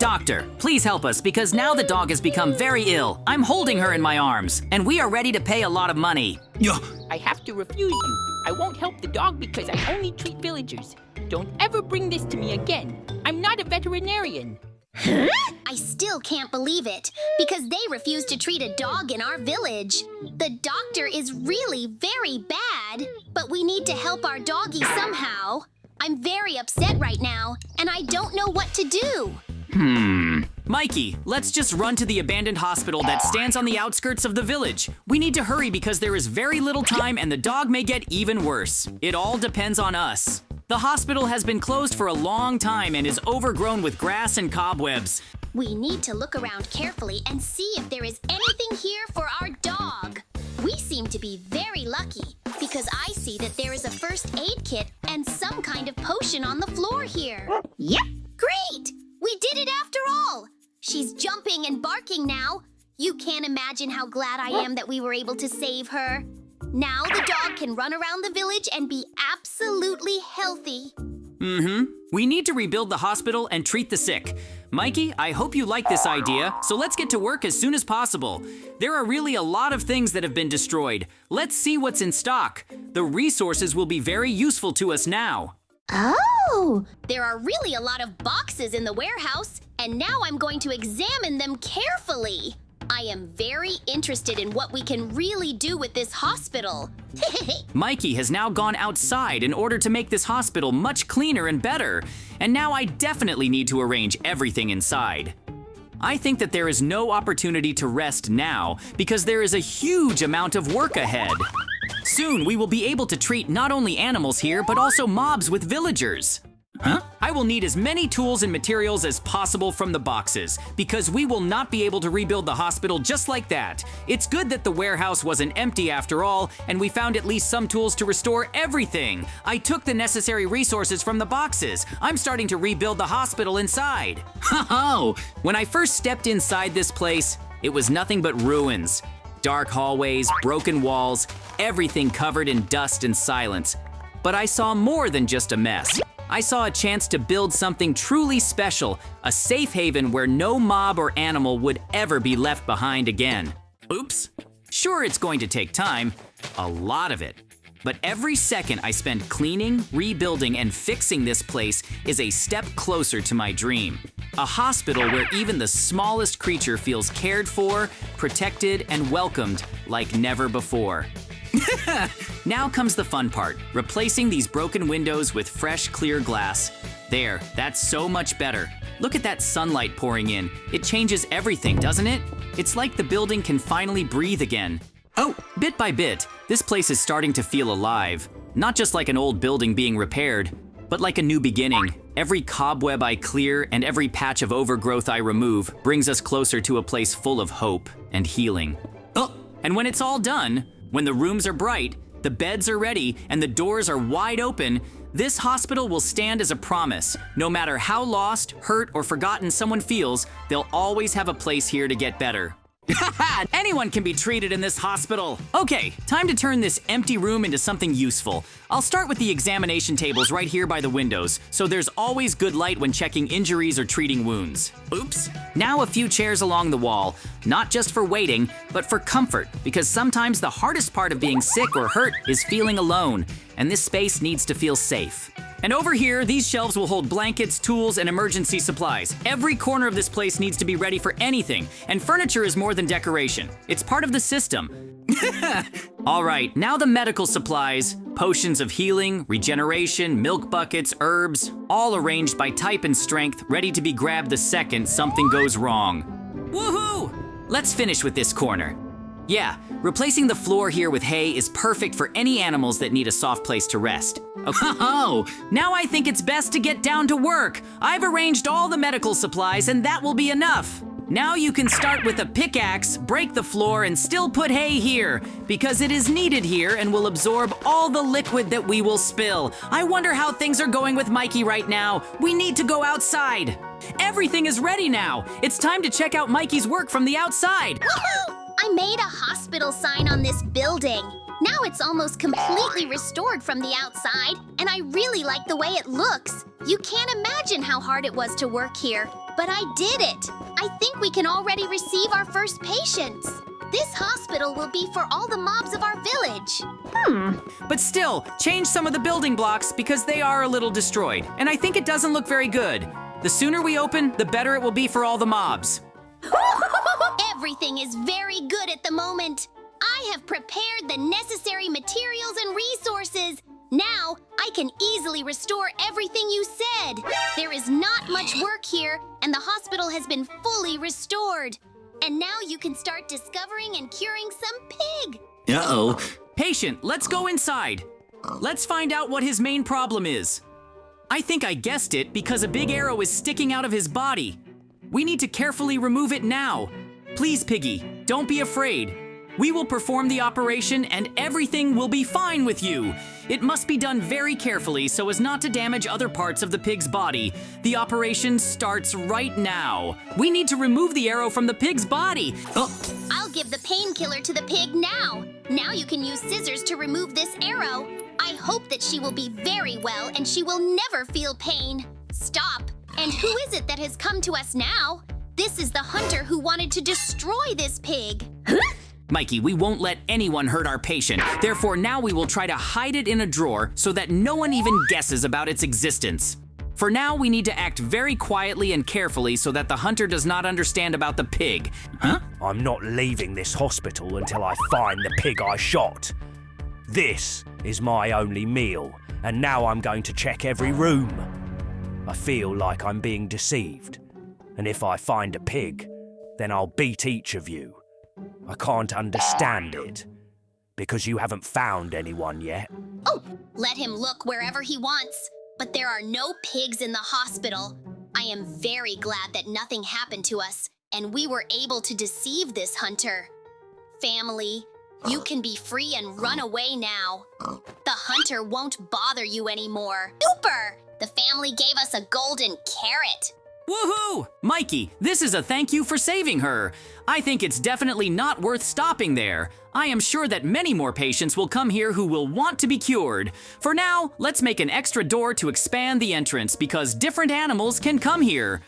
Doctor, please help us because now the dog has become very ill. I'm holding her in my arms, and we are ready to pay a lot of money. I have to refuse you. I won't help the dog because I only treat villagers. Don't ever bring this to me again. I'm not a veterinarian. Huh? I still can't believe it, because they refuse to treat a dog in our village. The doctor is really very bad, but we need to help our doggy somehow. I'm very upset right now, and I don't know what to do. Mikey, let's just run to the abandoned hospital that stands on the outskirts of the village. We need to hurry because there is very little time and the dog may get even worse. It all depends on us. The hospital has been closed for a long time and is overgrown with grass and cobwebs. We need to look around carefully and see if there is anything here for our dog. We seem to be very lucky because I see that there is a first aid kit and some kind of potion on the floor here. Yep, great! We did it after all! She's jumping and barking now. You can't imagine how glad I am that we were able to save her. Now the dog can run around the village and be absolutely healthy. We need to rebuild the hospital and treat the sick. Mikey, I hope you like this idea, so let's get to work as soon as possible. There are really a lot of things that have been destroyed. Let's see what's in stock. The resources will be very useful to us now. Oh! There are really a lot of boxes in the warehouse, and now I'm going to examine them carefully. I am very interested in what we can really do with this hospital. Mikey has now gone outside in order to make this hospital much cleaner and better, and now I definitely need to arrange everything inside. I think that there is no opportunity to rest now because there is a huge amount of work ahead. Soon we will be able to treat not only animals here, but also mobs with villagers. I will need as many tools and materials as possible from the boxes, because we will not be able to rebuild the hospital just like that. It's good that the warehouse wasn't empty after all, and we found at least some tools to restore everything. I took the necessary resources from the boxes. I'm starting to rebuild the hospital inside. When I first stepped inside this place, it was nothing but ruins. Dark hallways, broken walls, everything covered in dust and silence. But I saw more than just a mess. I saw a chance to build something truly special, a safe haven where no mob or animal would ever be left behind again. Oops. Sure, it's going to take time, a lot of it. But every second I spend cleaning, rebuilding, and fixing this place is a step closer to my dream. A hospital where even the smallest creature feels cared for, protected, and welcomed like never before. Now comes the fun part, replacing these broken windows with fresh, clear glass. There, that's so much better. Look at that sunlight pouring in. It changes everything, doesn't it? It's like the building can finally breathe again. Oh, bit by bit, this place is starting to feel alive. Not just like an old building being repaired, but like a new beginning. Every cobweb I clear and every patch of overgrowth I remove brings us closer to a place full of hope and healing. Oh, and when it's all done, when the rooms are bright, the beds are ready, and the doors are wide open, this hospital will stand as a promise. No matter how lost, hurt, or forgotten someone feels, they'll always have a place here to get better. Anyone can be treated in this hospital. Okay, time to turn this empty room into something useful. I'll start with the examination tables right here by the windows, so there's always good light when checking injuries or treating wounds. Oops. Now a few chairs along the wall, not just for waiting, but for comfort, because sometimes the hardest part of being sick or hurt is feeling alone, and this space needs to feel safe. And over here, these shelves will hold blankets, tools, and emergency supplies. Every corner of this place needs to be ready for anything, and furniture is more than decoration. It's part of the system. All right, now the medical supplies, potions of healing, regeneration, milk buckets, herbs, all arranged by type and strength, ready to be grabbed the second something goes wrong. Woohoo! Let's finish with this corner. Yeah, replacing the floor here with hay is perfect for any animals that need a soft place to rest. Oh, now I think it's best to get down to work. I've arranged all the medical supplies and that will be enough. Now you can start with a pickaxe, break the floor, and still put hay here, because it is needed here and will absorb all the liquid that we will spill. I wonder how things are going with Mikey right now. We need to go outside. Everything is ready now. It's time to check out Mikey's work from the outside. Woohoo! I made a hospital sign on this building. Now it's almost completely restored from the outside, and I really like the way it looks. You can't imagine how hard it was to work here, but I did it. I think we can already receive our first patients. This hospital will be for all the mobs of our village. But still, change some of the building blocks because they are a little destroyed, and I think it doesn't look very good. The sooner we open, the better it will be for all the mobs. Everything is very good at the moment. I have prepared the necessary materials and resources. Now, I can easily restore everything you said. There is not much work here, and the hospital has been fully restored. And now you can start discovering and curing some pig. Uh-oh. Patient, let's go inside. Let's find out what his main problem is. I think I guessed it because a big arrow is sticking out of his body. We need to carefully remove it now. Please, Piggy, don't be afraid. We will perform the operation and everything will be fine with you. It must be done very carefully so as not to damage other parts of the pig's body. The operation starts right now. We need to remove the arrow from the pig's body. Oh. I'll give the painkiller to the pig now. Now you can use scissors to remove this arrow. I hope that she will be very well and she will never feel pain. Stop. And who is it that has come to us now? This is the hunter who wanted to destroy this pig. Mikey, we won't let anyone hurt our patient. Therefore, now we will try to hide it in a drawer so that no one even guesses about its existence. For now, we need to act very quietly and carefully so that the hunter does not understand about the pig. Huh? I'm not leaving this hospital until I find the pig I shot. This is my only meal, and now I'm going to check every room. I feel like I'm being deceived, and if I find a pig, then I'll beat each of you. I can't understand it, because you haven't found anyone yet. Oh, let him look wherever he wants. But there are no pigs in the hospital. I am very glad that nothing happened to us, and we were able to deceive this hunter. Family, you can be free and run away now. The hunter won't bother you anymore. Super! The family gave us a golden carrot. Woohoo! Mikey, this is a thank you for saving her. I think it's definitely not worth stopping there. I am sure that many more patients will come here who will want to be cured. For now, let's make an extra door to expand the entrance because different animals can come here.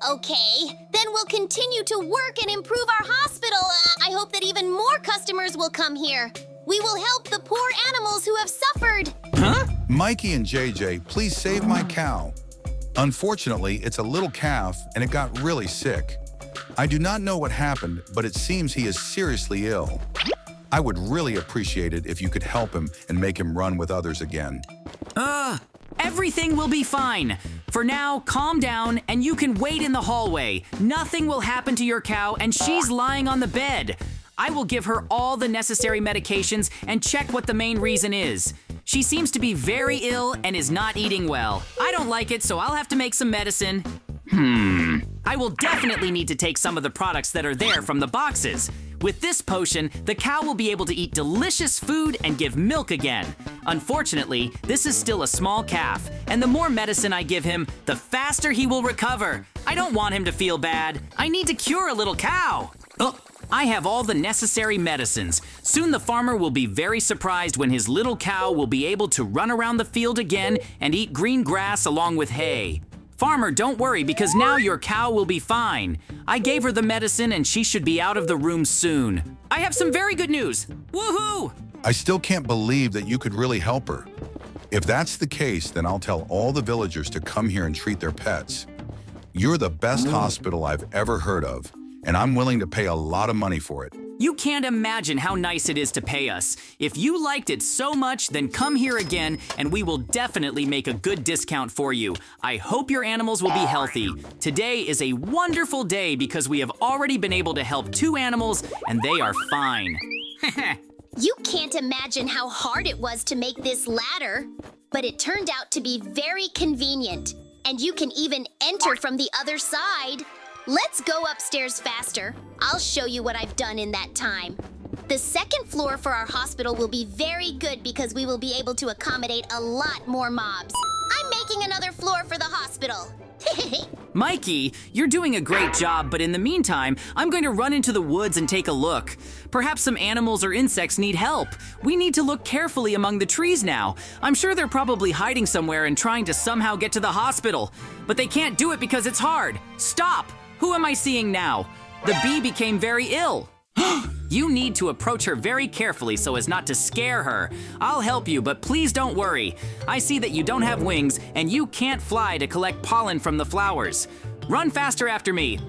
Okay, then we'll continue to work and improve our hospital. I hope that even more customers will come here. We will help the poor animals who have suffered. Huh? Mikey and JJ, please save my cow. Unfortunately, it's a little calf and it got really sick. I do not know what happened, but it seems he is seriously ill. I would really appreciate it if you could help him and make him run with others again. Everything will be fine. For now, calm down and you can wait in the hallway. Nothing will happen to your cow and she's lying on the bed. I will give her all the necessary medications and check what the main reason is. She seems to be very ill and is not eating well. I don't like it, so I'll have to make some medicine. I will definitely need to take some of the products that are there from the boxes. With this potion, the cow will be able to eat delicious food and give milk again. Unfortunately, this is still a small calf, and the more medicine I give him, the faster he will recover. I don't want him to feel bad. I need to cure a little cow. I have all the necessary medicines. Soon the farmer will be very surprised when his little cow will be able to run around the field again and eat green grass along with hay. Farmer, don't worry because now your cow will be fine. I gave her the medicine and she should be out of the room soon. I have some very good news. Woohoo! I still can't believe that you could really help her. If that's the case, then I'll tell all the villagers to come here and treat their pets. You're the best hospital I've ever heard of, and I'm willing to pay a lot of money for it. You can't imagine how nice it is to pay us. If you liked it so much, then come here again and we will definitely make a good discount for you. I hope your animals will be healthy. Today is a wonderful day because we have already been able to help 2 animals and they are fine. You can't imagine how hard it was to make this ladder, but it turned out to be very convenient. And you can even enter from the other side. Let's go upstairs faster. I'll show you what I've done in that time. The second floor for our hospital will be very good because we will be able to accommodate a lot more mobs. I'm making another floor for the hospital. Mikey, you're doing a great job, but in the meantime, I'm going to run into the woods and take a look. Perhaps some animals or insects need help. We need to look carefully among the trees now. I'm sure they're probably hiding somewhere and trying to somehow get to the hospital. But they can't do it because it's hard. Stop! Who am I seeing now? The bee became very ill. You need to approach her very carefully so as not to scare her. I'll help you, but please don't worry. I see that you don't have wings and you can't fly to collect pollen from the flowers. Run faster after me.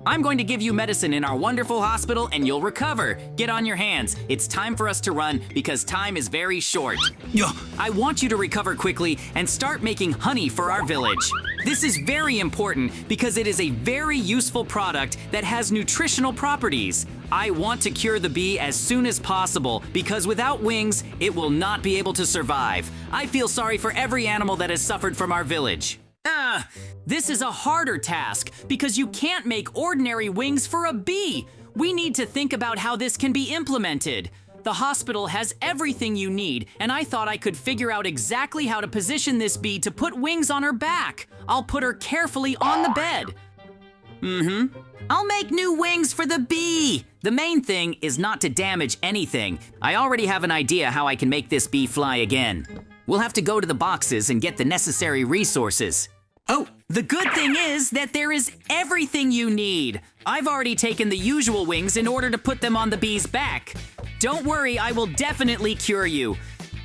I'm going to give you medicine in our wonderful hospital and you'll recover. Get on your hands. It's time for us to run because time is very short. I want you to recover quickly and start making honey for our village. This is very important because it is a very useful product that has nutritional properties. I want to cure the bee as soon as possible because without wings, it will not be able to survive. I feel sorry for every animal that has suffered from our village. This is a harder task because you can't make ordinary wings for a bee. We need to think about how this can be implemented. The hospital has everything you need, and I thought I could figure out exactly how to position this bee to put wings on her back. I'll put her carefully on the bed. I'll make new wings for the bee. The main thing is not to damage anything. I already have an idea how I can make this bee fly again. We'll have to go to the boxes and get the necessary resources. Oh, the good thing is that there is everything you need. I've already taken the usual wings in order to put them on the bee's back. Don't worry, I will definitely cure you.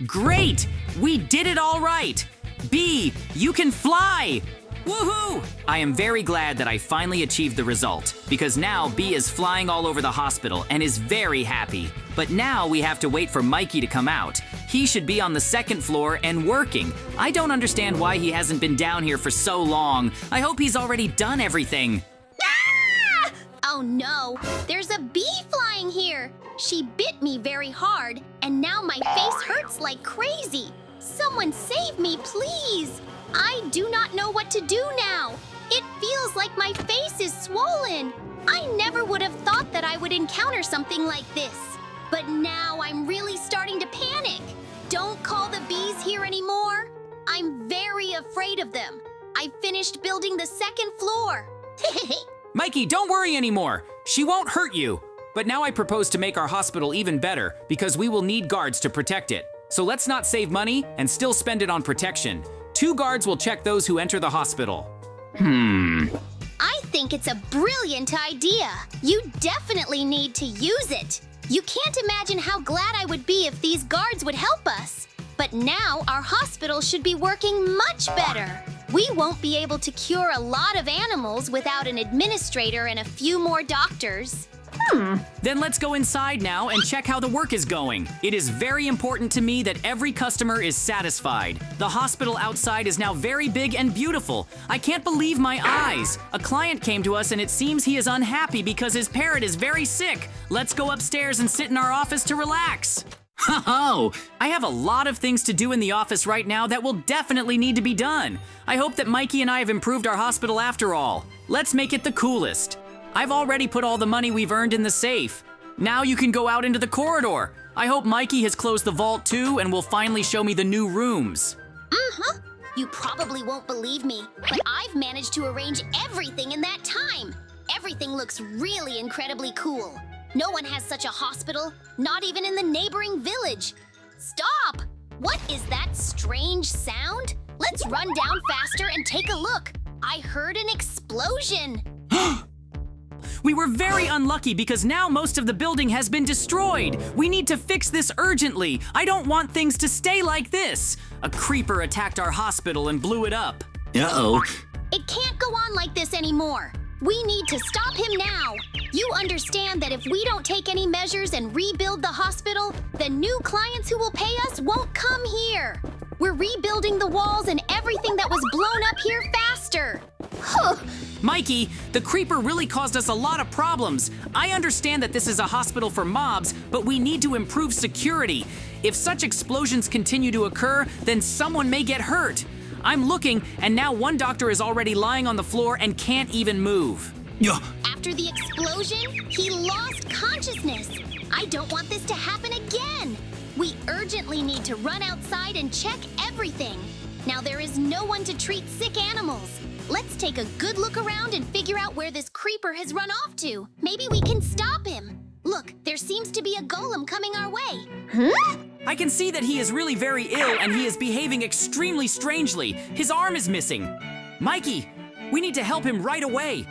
Great! We did it all right! Bee, you can fly! Woohoo! I am very glad that I finally achieved the result, because now Bee is flying all over the hospital and is very happy. But now we have to wait for Mikey to come out. He should be on the second floor and working. I don't understand why he hasn't been down here for so long. I hope he's already done everything. Ah! Oh no, there's a bee flying here. She bit me very hard, and now my face hurts like crazy. Someone save me, please. I do not know what to do now. It feels like my face is swollen. I never would have thought that I would encounter something like this. But now I'm really starting to panic. Don't call the bees here anymore. I'm very afraid of them. I finished building the second floor. Mikey, don't worry anymore. She won't hurt you. But now I propose to make our hospital even better because we will need guards to protect it. So let's not save money and still spend it on protection. 2 guards will check those who enter the hospital. I think it's a brilliant idea. You definitely need to use it. You can't imagine how glad I would be if these guards would help us. But now our hospital should be working much better. We won't be able to cure a lot of animals without an administrator and a few more doctors. Then let's go inside now and check how the work is going. It is very important to me that every customer is satisfied. The hospital outside is now very big and beautiful. I can't believe my eyes. A client came to us and it seems he is unhappy because his parrot is very sick. Let's go upstairs and sit in our office to relax. Oh, I have a lot of things to do in the office right now that will definitely need to be done. I hope that Mikey and I have improved our hospital after all. Let's make it the coolest. I've already put all the money we've earned in the safe. Now you can go out into the corridor. I hope Mikey has closed the vault too and will finally show me the new rooms. You probably won't believe me, but I've managed to arrange everything in that time. Everything looks really incredibly cool. No one has such a hospital, not even in the neighboring village. Stop! What is that strange sound? Let's run down faster and take a look. I heard an explosion. We were very unlucky because now most of the building has been destroyed. We need to fix this urgently. I don't want things to stay like this. A creeper attacked our hospital and blew it up. Uh-oh. It can't go on like this anymore. We need to stop him now. You understand that if we don't take any measures and rebuild the hospital, the new clients who will pay us won't come here. We're rebuilding the walls and everything that was blown up here faster. Mikey, the creeper really caused us a lot of problems. I understand that this is a hospital for mobs, but we need to improve security. If such explosions continue to occur, then someone may get hurt. I'm looking, and now one doctor is already lying on the floor and can't even move. After the explosion, he lost consciousness. I don't want this to happen again. We urgently need to run outside and check everything. Now there is no one to treat sick animals. Let's take a good look around and figure out where this creeper has run off to. Maybe we can stop him. Look, there seems to be a golem coming our way. Huh? I can see that he is really very ill and he is behaving extremely strangely. His arm is missing. Mikey, we need to help him right away.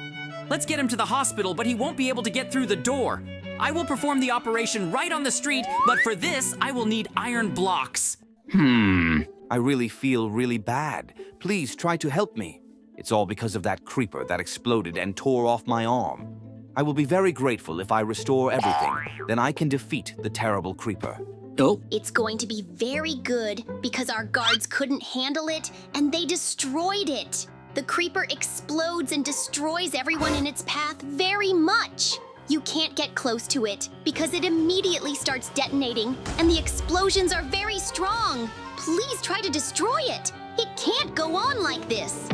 Let's get him to the hospital, but he won't be able to get through the door. I will perform the operation right on the street, but for this, I will need iron blocks. I really feel really bad. Please try to help me. It's all because of that creeper that exploded and tore off my arm. I will be very grateful if I restore everything. Then I can defeat the terrible creeper. Oh, It's going to be very good because our guards couldn't handle it and they destroyed it. The creeper explodes and destroys everyone in its path very much. You can't get close to it because it immediately starts detonating and the explosions are very strong. Please try to destroy it. It can't go on like this.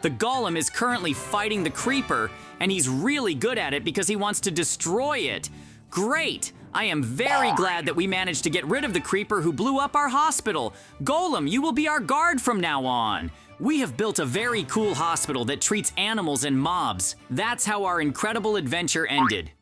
the golem is currently fighting the creeper, and he's really good at it because he wants to destroy it. Great! I am very glad that we managed to get rid of the creeper who blew up our hospital. Golem, you will be our guard from now on. We have built a very cool hospital that treats animals and mobs. That's how our incredible adventure ended.